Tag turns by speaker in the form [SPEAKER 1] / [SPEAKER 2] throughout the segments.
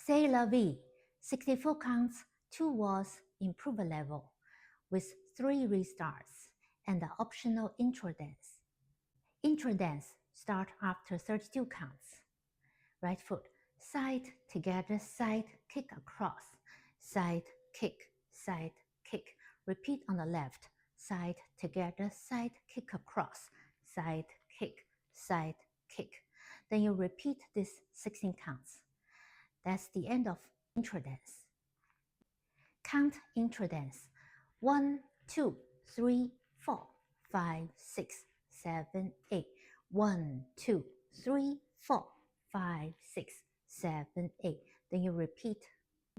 [SPEAKER 1] C'est la vie, 64 counts, 2 walls, improver level, with 3 restarts and the optional intro dance. Intro dance start after 32 counts. Right foot, side, together, side, kick across, side, kick, repeat on the left, side, together, side, kick across, side, kick, then you repeat this 16 counts. That's the end of intro dance. Count intro dance. 1, 2, 3, 4, 5, 6, 7, 8. 1, 2, 3, 4, 5, 6, 7, 8. Then you repeat.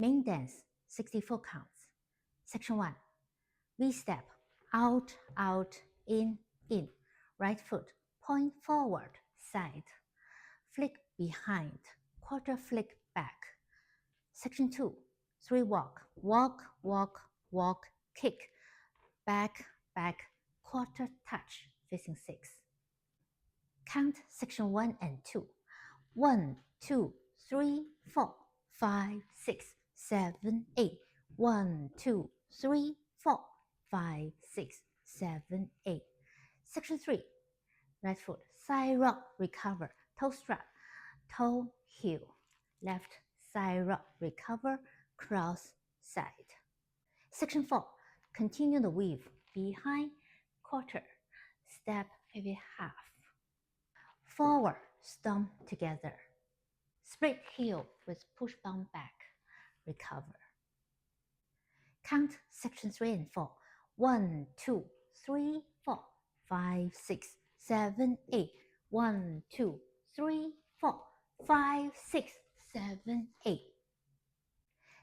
[SPEAKER 1] Main dance, 64 counts. Section 1. V-step, out, out, in. Right foot, point forward, side. Flick behind, quarter flick back. Section 2. 3 walk, kick, back, quarter touch, facing 6. Count section 1 and 2. 1, 2, 3, 4, 5, 6, 7, 8. 1, 2, 3, 4, 5, 6, 7, 8. Section 3. Right foot, side rock, recover, toe strap, toe, heel. Left, side rock, recover, cross, side. Section 4. Continue the weave, behind, quarter, step, maybe half. Forward, stomp together. Split heel with push down back, recover. Count section 3 and 4. 1, 2, 3, 4, 5, 6, 7, 8. 1, 2, 3, 4, 5, 6, 7, 8.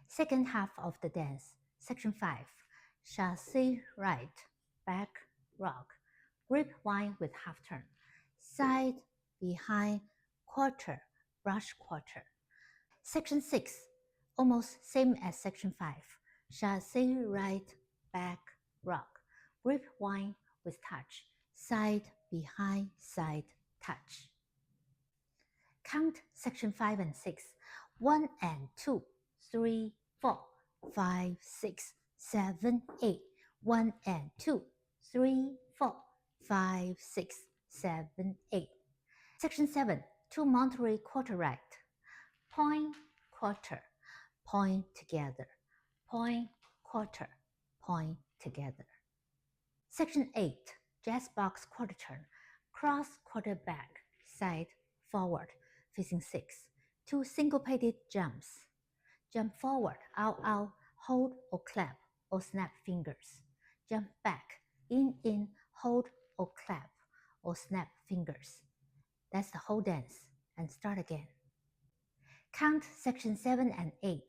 [SPEAKER 1] Second half of the dance, section 5. Chassé right, back, rock. Grip wine with half turn. Side, behind, quarter, brush quarter. Section 6, almost same as section 5. Chassé right, back, rock. Grip wine with touch. Side, behind, side, touch. Count section 5 and 6. 1 and 2, 3, 4, 5, 6, 7, 8. 1 and 2, 3, 4, 5, 6, 7, 8. Section 7. 2 Monterey quarter right. Point, quarter, point together. Point, quarter, point together. Section 8. Jazz box quarter turn. Cross quarter back, side, forward, facing 6. 2 syncopated jumps. Jump forward, out, hold or clap or snap fingers. Jump back, in, hold or clap or snap fingers. That's the whole dance, and start again. Count section 7 and 8.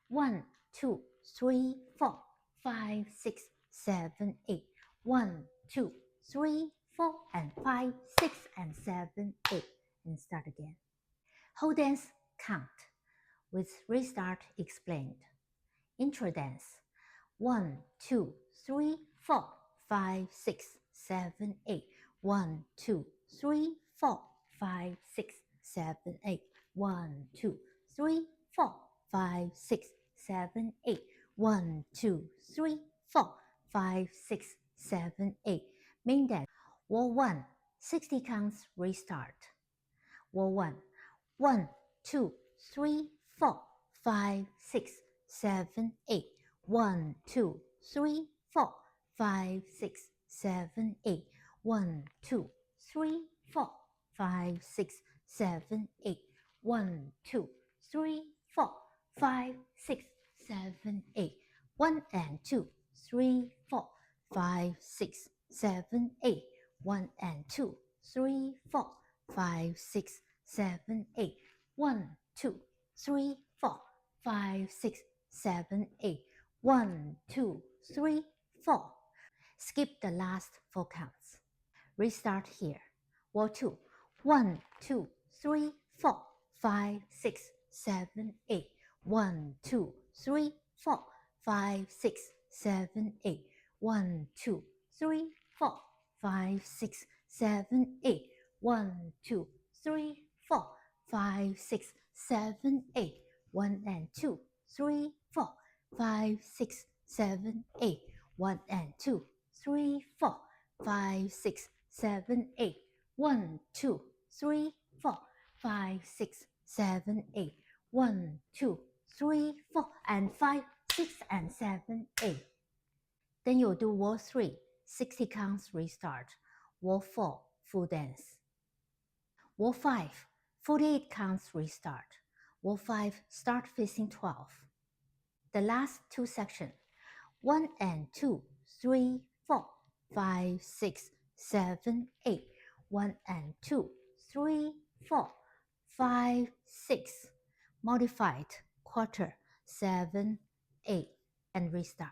[SPEAKER 1] 1, 2, 3, 4, 5, 6, 7, 8. 1, 2, 3, 4, and 5, 6, and 7, 8. And start again. Whole dance count with restart explained. Intro dance. 1, 2, 3, 4, 5, 6, 7, 8. 1, 2, 3, 4, 5, 6, 7, 8. 1, 2, 3, 4, 5, 6, 7, 8. 1, 2, 3, 4, 5, 6, 7, 8. Main dance. Wall 1, 60 counts, restart. Wall 1. 1, 2, 3, 4, 5, 6, 7, 8. 1, 2, 3, 4, 5, 6, 7, 8. 1, 2, 3, 4, 5, 6, 7, 8. 1, 2, 3, 4, 5, 6, 7, 8. 1 and 2, 3, 4, 5, 6, 7, 8. 1 and 2, 3, 4, 5, 6, 7, 8. 1, 2, 3, 4, 5, 6, 7, 8. 1, 2, 3, 4. Skip the last 4 counts. Restart here. Wall 2. 1, 2, 3, 4, 5, 6, 7, 8. 1, 2, 3, 4, 5, 6, 7, 8. 1, 2, 3, 4, 5, 6, 7, 8. 1, 2, 3, 4, 5, 6, 7, 8. 1 and 2, 3, 4, 5, 6, 7, 8. 1 and 2, 3, 4, 5, 6, 7, 8. 1, 2, 3, 4, 5, 6, 7, 8. 1, 2, 3, 4, and 5, 6, and 7, 8. Then you'll do wall 3, 60 counts restart. Wall 4, full dance. Wall 5, 48 counts restart. Wall 5, start facing 12. The last two sections, 1 and 2, 3, 4, 5, 6, 7, 8. 1 and 2, 3, 4, 5, 6. Modified quarter, 7, 8, and restart.